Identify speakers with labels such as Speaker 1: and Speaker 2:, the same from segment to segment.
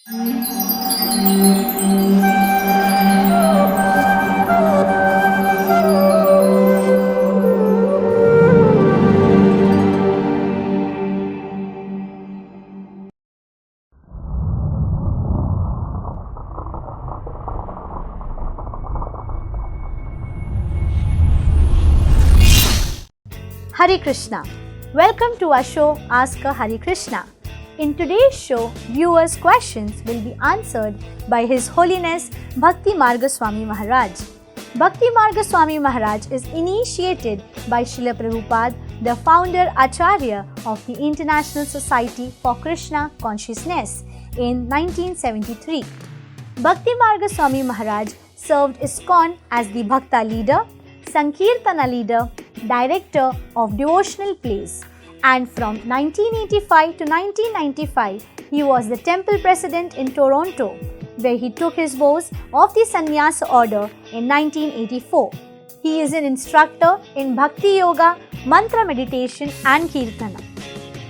Speaker 1: Hare Krishna. Welcome to our show Ask a Hare Krishna. In today's show, viewers' questions will be answered by His Holiness Bhakti Marg Swami Maharaj. Bhakti Marg Swami Maharaj is initiated by Srila Prabhupada, the founder Acharya of the International Society for Krishna Consciousness in 1973. Bhakti Marg Swami Maharaj served ISKCON as the Bhakta leader, Sankirtana leader, director of devotional plays, and from 1985 to 1995 he was the temple president in Toronto, where he took his vows of the sannyasa order in 1984. He is an instructor in bhakti yoga, mantra meditation and kirtana.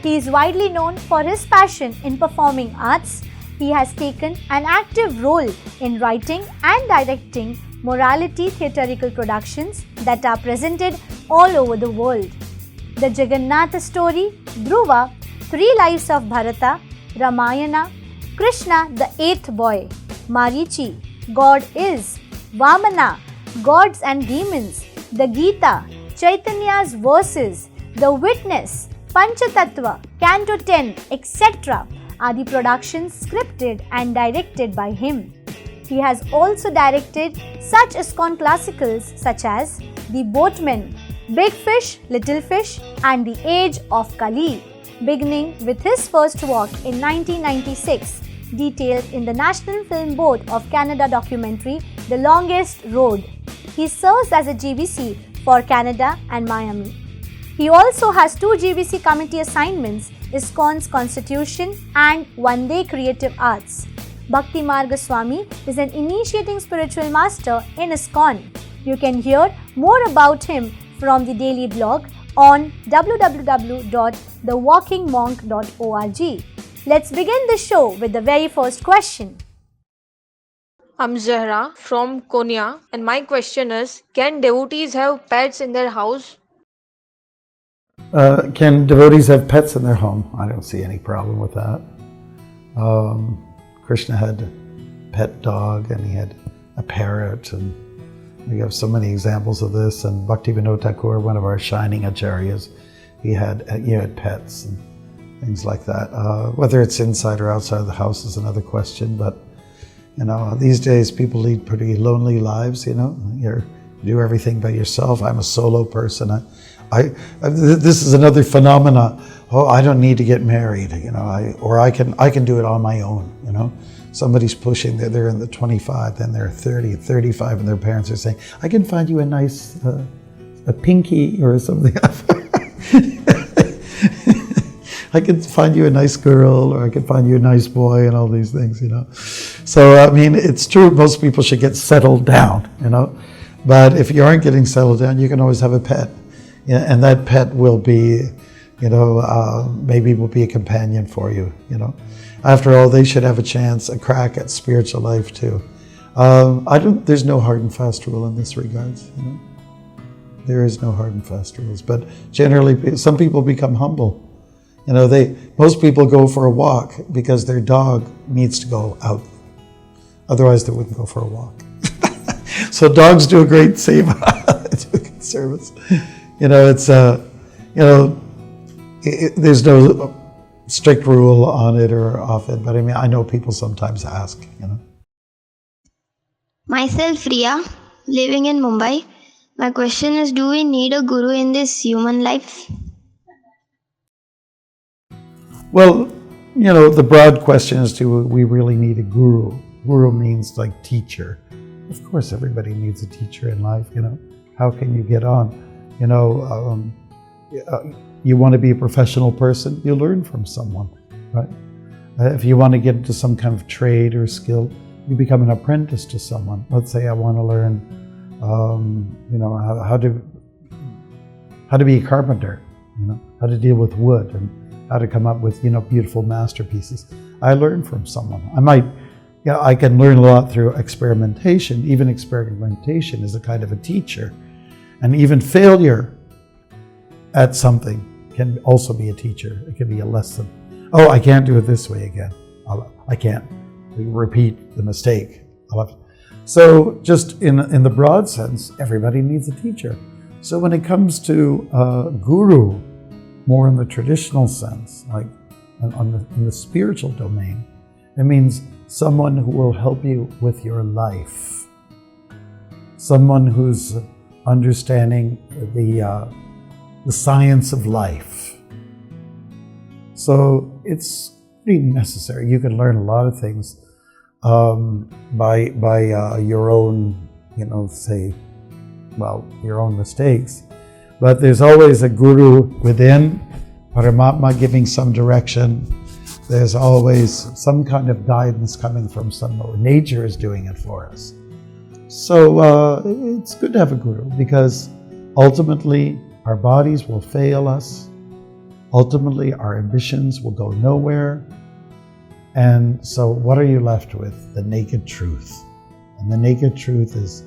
Speaker 1: He is widely known for his passion in performing arts. He has taken an active role in writing and directing morality theatrical productions that are presented all over the world. The Jagannatha story, Dhruva, Three Lives of Bharata, Ramayana, Krishna the Eighth Boy, Marichi, God Is, Vamana, Gods and Demons, the Gita, Chaitanya's Verses, The Witness, Panchatattva, Canto 10, etc. are the productions scripted and directed by him. He has also directed such ISKCON classicals such as The Boatman, Big Fish, Little Fish and The Age of Kali, beginning with his first work in 1996, detailed in the National Film Board of Canada documentary The Longest Road. He serves as a GBC for Canada and Miami. He also has 2 GBC committee assignments, ISKCON's Constitution and One Day Creative Arts. Bhakti Marg Swami is an initiating spiritual master in ISKCON. You can hear more about him from the daily blog on www.thewalkingmonk.org. Let's begin the show with the very first question.
Speaker 2: I'm Zehra from Konya, and my question is, can devotees have pets in their house?
Speaker 3: Can devotees have pets in their home? I don't see any problem with that. Krishna had a pet dog and he had a parrot, and we have so many examples of this. And Bhaktivinoda Thakur, one of our shining acharyas, he had pets and things like that. Whether it's inside or outside of the house is another question, but these days people lead pretty lonely lives. You do everything by yourself. I'm a solo person. This is another phenomena. Oh, I don't need to get married, I can do it on my own, Somebody's pushing, they're in the 25, then they're 30, 35, and their parents are saying, I can find you a nice, a pinky or something. I can find you a nice girl, or I can find you a nice boy, and all these things, So, it's true, most people should get settled down, But if you aren't getting settled down, you can always have a pet. And that pet will be, maybe will be a companion for you, After all, they should have a crack at spiritual life too. There's no hard and fast rule in this regards, There is no hard and fast rules, but generally some people become humble. Most people go for a walk because their dog needs to go out. Otherwise they wouldn't go for a walk. So dogs do a great seva, they do a good service. There's no strict rule on it or off it, but I know people sometimes ask,
Speaker 4: Myself, Rhia, living in Mumbai. My question is, do we need a guru in this human life?
Speaker 3: Well, the broad question is, do we really need a guru? Guru means like teacher. Of course, everybody needs a teacher in life, How can you get on? You want to be a professional person, you learn from someone, right? If you want to get into some kind of trade or skill, you become an apprentice to someone. Let's say I want to learn, how to be a carpenter, how to deal with wood and how to come up with, beautiful masterpieces. I learn from someone. I can learn a lot through experimentation. Even experimentation is a kind of a teacher. And even failure at something can also be a teacher. It can be a lesson. Oh, I can't do it this way again. I can't repeat the mistake. So just in the broad sense, everybody needs a teacher. So when it comes to guru, more in the traditional sense, like in the spiritual domain, it means someone who will help you with your life. Someone who's understanding the science of life. So it's pretty necessary. You can learn a lot of things by your own, your own mistakes. But there's always a guru within, Paramatma giving some direction. There's always some kind of guidance coming from somewhere. Nature is doing it for us. So it's good to have a guru, because ultimately our bodies will fail us. Ultimately our ambitions will go nowhere. And so what are you left with? The naked truth. And the naked truth is,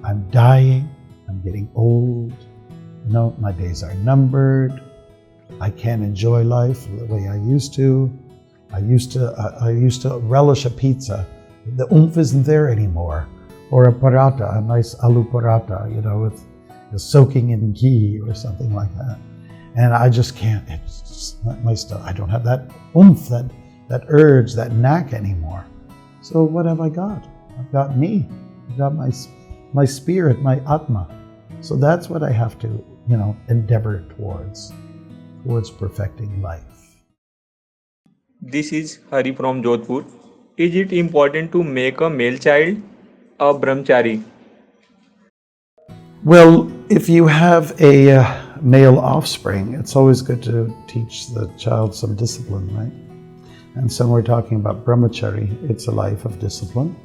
Speaker 3: I'm dying, I'm getting old, my days are numbered, I can't enjoy life the way I used to. I used to relish a pizza. The oomph isn't there anymore. Or a paratha, a nice aloo paratha, with soaking in ghee or something like that. And I just can't, it's just not my stuff. I don't have that oomph, that urge, that knack anymore. So what have I got? I've got me. I've got my spirit, my atma. So that's what I have to, endeavor towards perfecting life.
Speaker 5: This is Hari from Jodhpur. Is it important to make a male child a brahmachari?
Speaker 3: Well, if you have a male offspring, it's always good to teach the child some discipline, right? And so we're talking about Brahmachari. It's a life of discipline.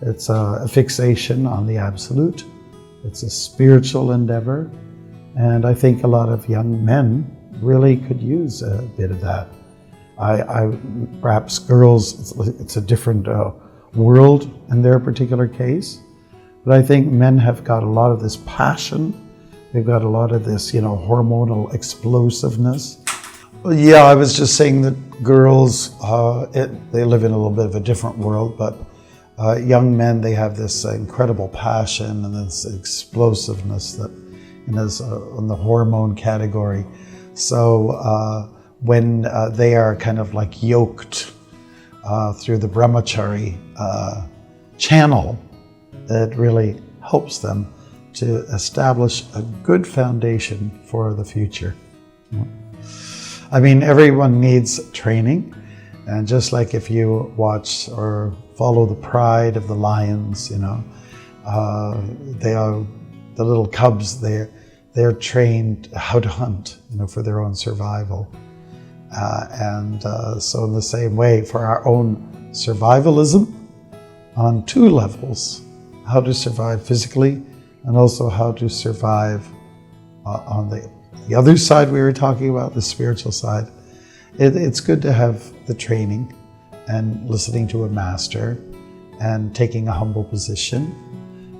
Speaker 3: It's a fixation on the absolute. It's a spiritual endeavor. And I think a lot of young men really could use a bit of that. Perhaps girls, it's a different world in their particular case. But I think men have got a lot of this passion. They've got a lot of this, hormonal explosiveness. Yeah, I was just saying that girls, they live in a little bit of a different world, but young men, they have this incredible passion and this explosiveness that is in the hormone category. So when they are kind of like yoked through the Brahmachari channel, it really helps them to establish a good foundation for the future. I mean, everyone needs training, and just like if you watch or follow the pride of the lions, they are the little cubs. They're trained how to hunt, for their own survival, so in the same way, for our own survivalism, on two levels: how to survive physically, and also how to survive on the other side we were talking about, the spiritual side. It's good to have the training and listening to a master and taking a humble position.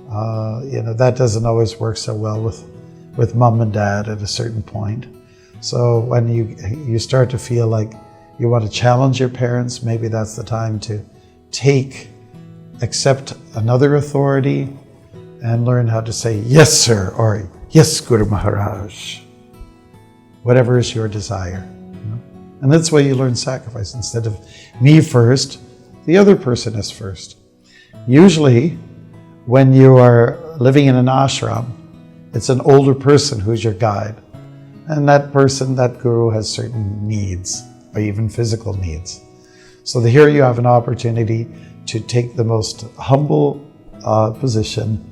Speaker 3: That doesn't always work so well with mom and dad at a certain point. So when you start to feel like you want to challenge your parents, maybe that's the time to accept another authority and learn how to say, yes, sir, or yes, Guru Maharaj, whatever is your desire. And that's why you learn sacrifice. Instead of me first, the other person is first. Usually, when you are living in an ashram, it's an older person who's your guide. And that person, that guru, has certain needs, or even physical needs. So here you have an opportunity to take the most humble position,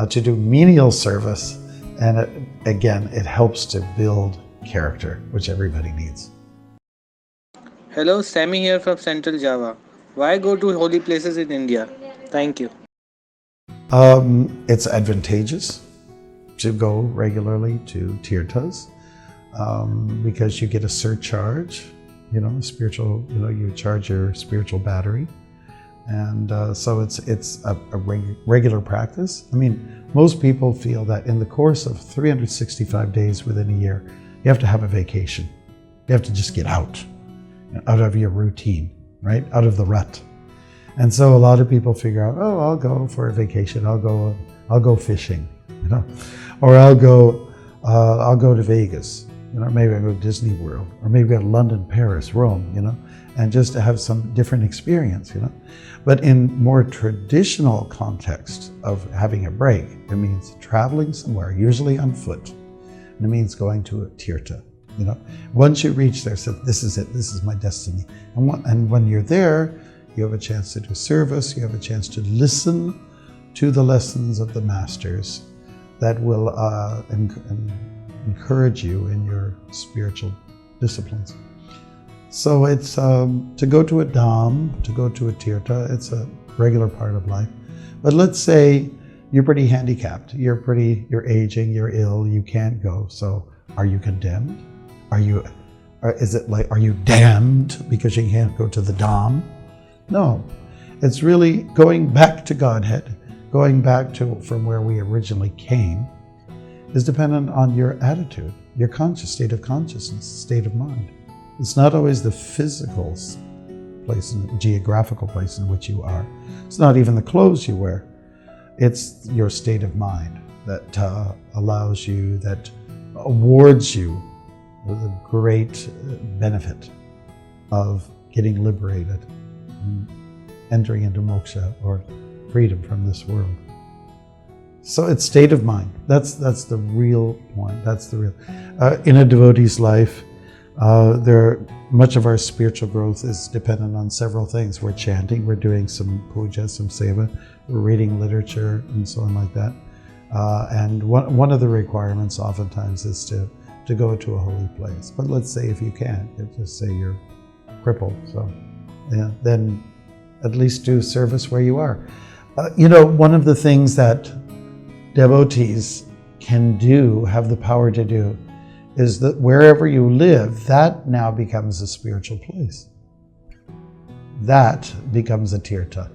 Speaker 3: to do menial service, and it helps to build character, which everybody needs.
Speaker 6: Hello, Samy here from Central Java. Why go to holy places in India? Thank you.
Speaker 3: It's advantageous to go regularly to tirthas because you get a surcharge, spiritual, you charge your spiritual battery. And so it's a regular practice. I mean, most people feel that in the course of 365 days within a year, you have to have a vacation. You have to just get out of your routine, right? Out of the rut. And so a lot of people figure out, oh, I'll go for a vacation. I'll go fishing, or I'll go to Vegas, maybe I'll go to Disney World, or maybe go to London, Paris, Rome, and just to have some different experience, But in more traditional context of having a break, it means traveling somewhere, usually on foot. And it means going to a tirtha, Once you reach there, so this is it, this is my destiny. And when you're there, you have a chance to do service, you have a chance to listen to the lessons of the masters that will encourage you in your spiritual disciplines. So it's to go to a dham, to go to a tirtha, it's a regular part of life. But let's say you're pretty handicapped, you're aging, you're ill, you can't go. So are you condemned? Are you damned because you can't go to the dham? No, it's really going back to Godhead, going back to from where we originally came, is dependent on your attitude, your state of consciousness, state of mind. It's not always the physical place, geographical place in which you are. It's not even the clothes you wear. It's your state of mind that allows you, that awards you the great benefit of getting liberated and entering into moksha, or freedom from this world. So it's state of mind. That's the real point. That's the real. In a devotee's life, much of our spiritual growth is dependent on several things. We're chanting, we're doing some puja, some seva, we're reading literature, and so on like that. And one of the requirements oftentimes is to go to a holy place. But let's say if you can't, just say you're crippled. So then at least do service where you are. One of the things that devotees can do, have the power to do, is that wherever you live, that now becomes a spiritual place. That becomes a tirtha.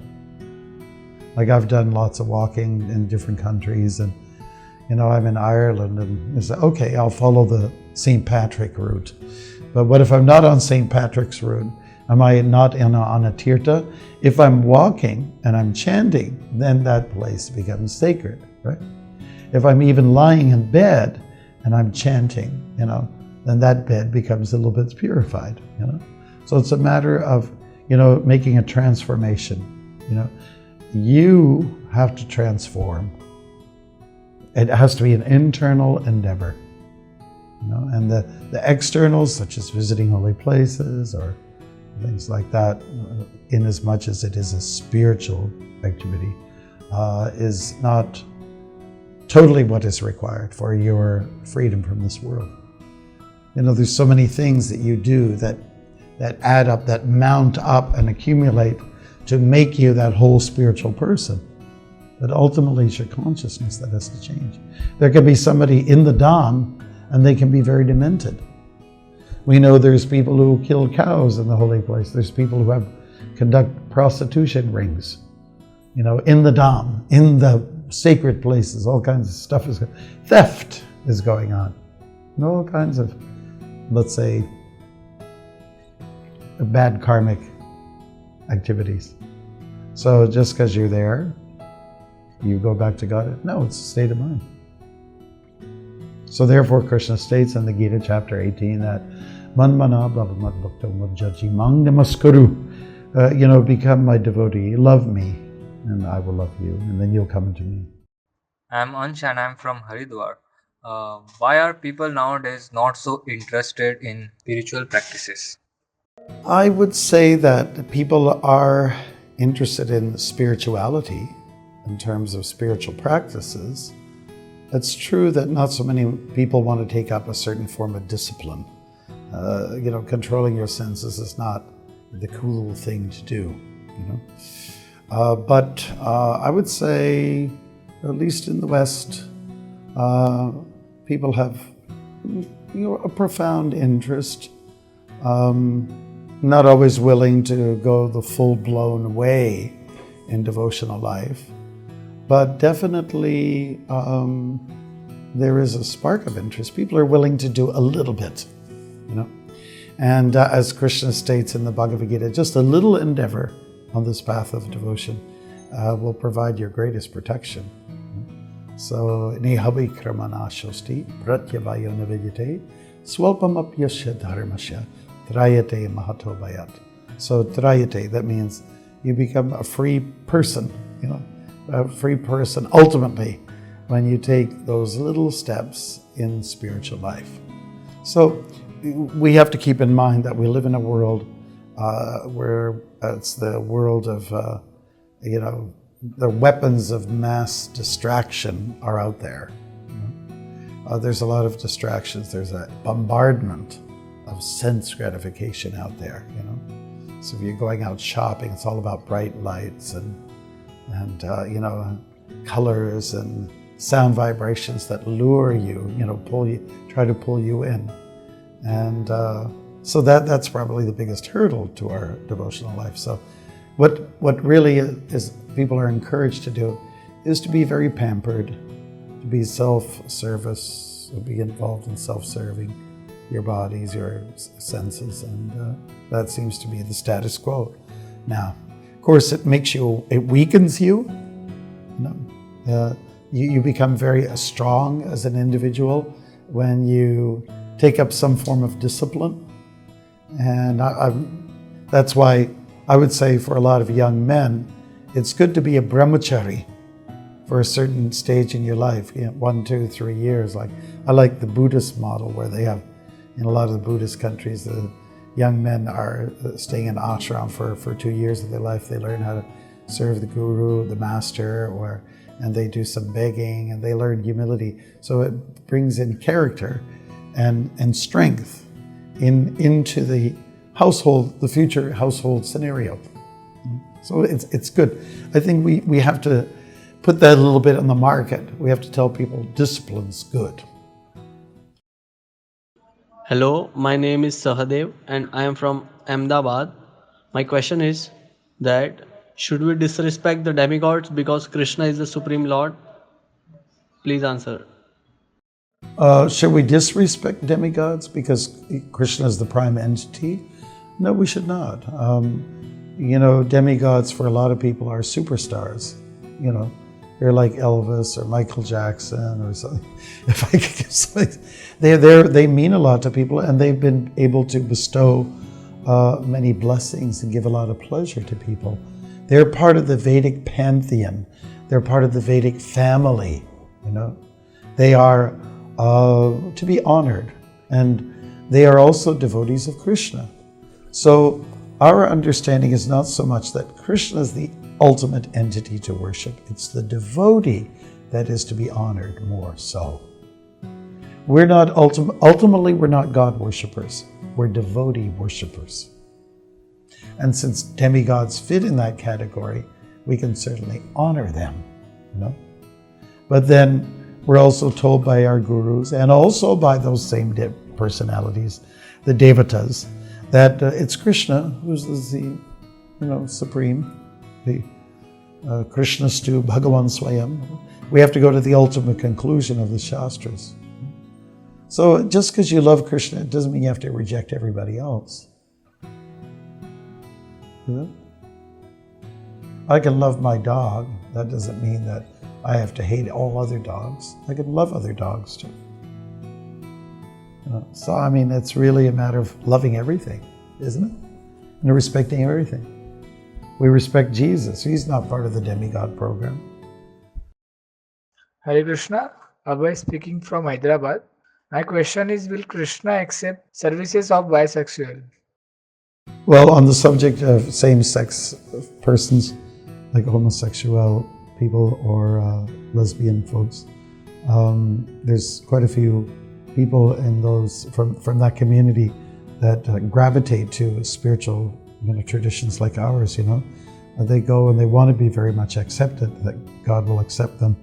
Speaker 3: Like I've done lots of walking in different countries, and I'm in Ireland, and it's like, okay, I'll follow the St. Patrick route. But what if I'm not on St. Patrick's route? Am I not on a tirtha? If I'm walking and I'm chanting, then that place becomes sacred, right? If I'm even lying in bed and I'm chanting, then that bed becomes a little bit purified, So it's a matter of, making a transformation, You have to transform. It has to be an internal endeavor, and the externals, such as visiting holy places or things like that, in as much as it is a spiritual activity, is not totally what is required for your freedom from this world. There's so many things that you do that add up, that mount up and accumulate to make you that whole spiritual person. But ultimately it's your consciousness that has to change. There can be somebody in the dham and they can be very demented. We know there's people who kill cows in the holy place. There's people who conduct prostitution rings, in the dham, in the sacred places. All kinds of stuff theft is going on. All kinds of, let's say, bad karmic activities. So just because you're there, you go back to God? No, it's a state of mind. So therefore, Krishna states in the Gita, chapter 18, that Manmana bhavamad bhakto mujjaji mang namaskuru. Become my devotee, love me, and I will love you, and then you'll come to me.
Speaker 7: I'm Ansh and I'm from Haridwar. Why are people nowadays not so interested in spiritual practices?
Speaker 3: I would say that people are interested in spirituality in terms of spiritual practices. It's true that not so many people want to take up a certain form of discipline. Controlling your senses is not the cool thing to do, But I would say, at least in the West, people have, a profound interest not always willing to go the full-blown way in devotional life, but definitely there is a spark of interest. People are willing to do a little bit, you know. And as Krishna states in the Bhagavad Gita, just a little endeavor on this path of devotion will provide your greatest protection. So, nihabhi kramanashosti pratyavayo navijate swalpam apyasya dharmasya trayate mahato bayat. So trayate, that means you become a free person, you know, a free person ultimately when you take those little steps in spiritual life. So we have to keep in mind that we live in a world where it's the world of, you know, the weapons of mass distraction are out there. There's a lot of distractions. There's a bombardment of sense gratification out there, you know. So if you're going out shopping, it's all about bright lights and you know, colors and sound vibrations that lure you, you know, try to pull you in. And so that's probably the biggest hurdle to our devotional life. So what really is people are encouraged to do is to be very pampered, to be self-service, to be involved in self-serving your bodies, your senses, and that seems to be the status quo. Now, of course, it weakens you. You become very strong as an individual when you take up some form of discipline. And that's why I would say for a lot of young men, it's good to be a Brahmachari for a certain stage in your life, you know, 1, 2, 3 years. Like I like the Buddhist model where they have, in a lot of the Buddhist countries, the young men are staying in ashram for 2 years of their life. They learn how to serve the guru, the master, and they do some begging and they learn humility. So it brings in character and strength into the household, the future household scenario. So it's good. I think we have to put that a little bit on the market. We have to tell people discipline's good.
Speaker 8: Hello, my name is Sahadev and I am from Ahmedabad. My question is that should we disrespect the demigods because Krishna is the Supreme Lord? Please answer.
Speaker 3: Should we disrespect demigods because Krishna is the prime entity? No, we should not. You know, demigods for a lot of people are superstars. You know, they're like Elvis or Michael Jackson or something. If I could give something, they mean a lot to people, and they've been able to bestow many blessings and give a lot of pleasure to people. They're part of the Vedic pantheon. They're part of the Vedic family. You know, they are to be honored, and they are also devotees of Krishna. So our understanding is not so much that Krishna is the ultimate entity to worship, it's the devotee that is to be honored more so. We're not ultimately we're not God worshippers, we're devotee worshippers. And since demigods fit in that category, we can certainly honor them, you know. But then we're also told by our gurus and also by those same personalities, the Devotees, that it's Krishna who's the, you know, supreme, the Krishnastu Bhagavan Swayam. We have to go to the ultimate conclusion of the Shastras. So just because you love Krishna, it doesn't mean you have to reject everybody else. You know? I can love my dog. That doesn't mean that I have to hate all other dogs. I can love other dogs too. You know? So, I mean, it's really a matter of loving everything, isn't it? And respecting everything. We respect Jesus. He's not part of the demigod program.
Speaker 9: Hare Krishna, Abhay speaking from Hyderabad. My question is, will Krishna accept services of bisexual?
Speaker 3: Well, on the subject of same-sex persons, like homosexual people or lesbian folks, there's quite a few people in those from that community that gravitate to spiritual, you know, traditions like ours. You know, they go and they want to be very much accepted. That God will accept them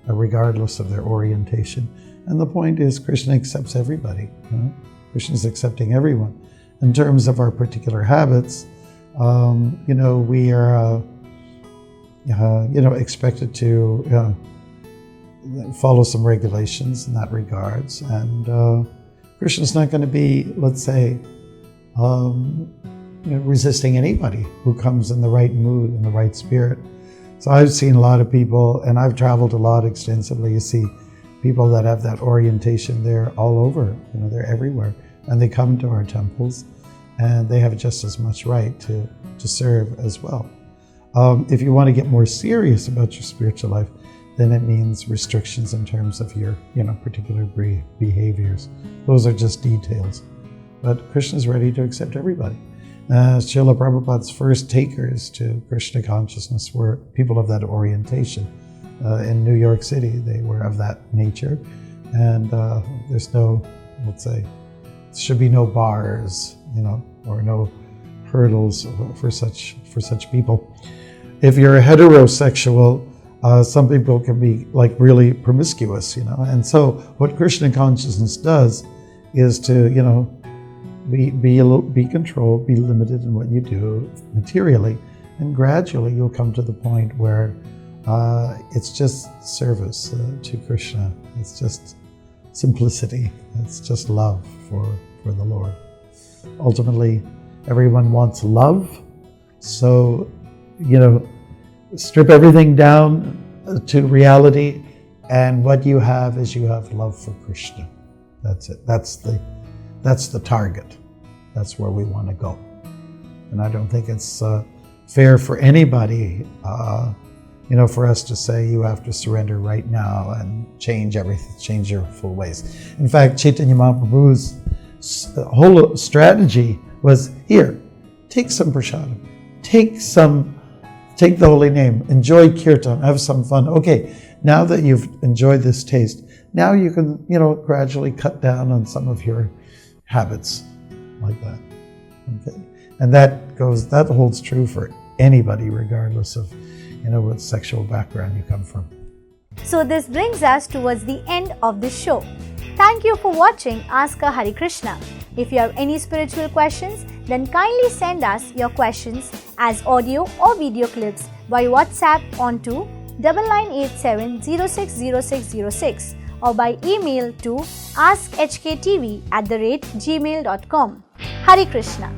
Speaker 3: regardless of their orientation. And the point is, Krishna accepts everybody. You know? Krishna is accepting everyone. in terms of our particular habits, we are, expected to follow some regulations in that regards. And Krishna's not going to be, let's say, resisting anybody who comes in the right mood, in the right spirit. So I've seen a lot of people, and I've traveled a lot extensively. You see people that have that orientation. They're all over, they're everywhere. And they come to our temples, and they have just as much right to serve as well. If you want to get more serious about your spiritual life, then it means restrictions in terms of your, particular behaviors. Those are just details. But Krishna is ready to accept everybody. Srila Prabhupada's first takers to Krishna consciousness were people of that orientation. In New York City, they were of that nature. And there's no, let's say, there should be no bars, or no hurdles for such people. If you're a heterosexual, some people can be like really promiscuous, And so what Krishna consciousness does is to, be controlled, be limited in what you do materially, and gradually you'll come to the point where it's just service to Krishna. It's just simplicity. It's just love for the Lord. Ultimately, everyone wants love, so strip everything down to reality, and what you have is you have love for Krishna. That's it. That's the target. That's where we want to go. And I don't think it's fair for anybody, for us to say you have to surrender right now and change everything, change your full ways. In fact, Chaitanya Mahaprabhu's whole strategy was, here, take some prasadam, take the holy name, enjoy kirtan, have some fun. Okay, now that you've enjoyed this taste, now you can, gradually cut down on some of your habits like that. Okay, and that holds true for anybody, regardless of, what sexual background you come from.
Speaker 1: So this brings us towards the end of this show. Thank you for watching Ask a Hare Krishna. If you have any spiritual questions, then kindly send us your questions as audio or video clips by WhatsApp onto 9987060606 or by email to askhktv@gmail.com. Hare Krishna.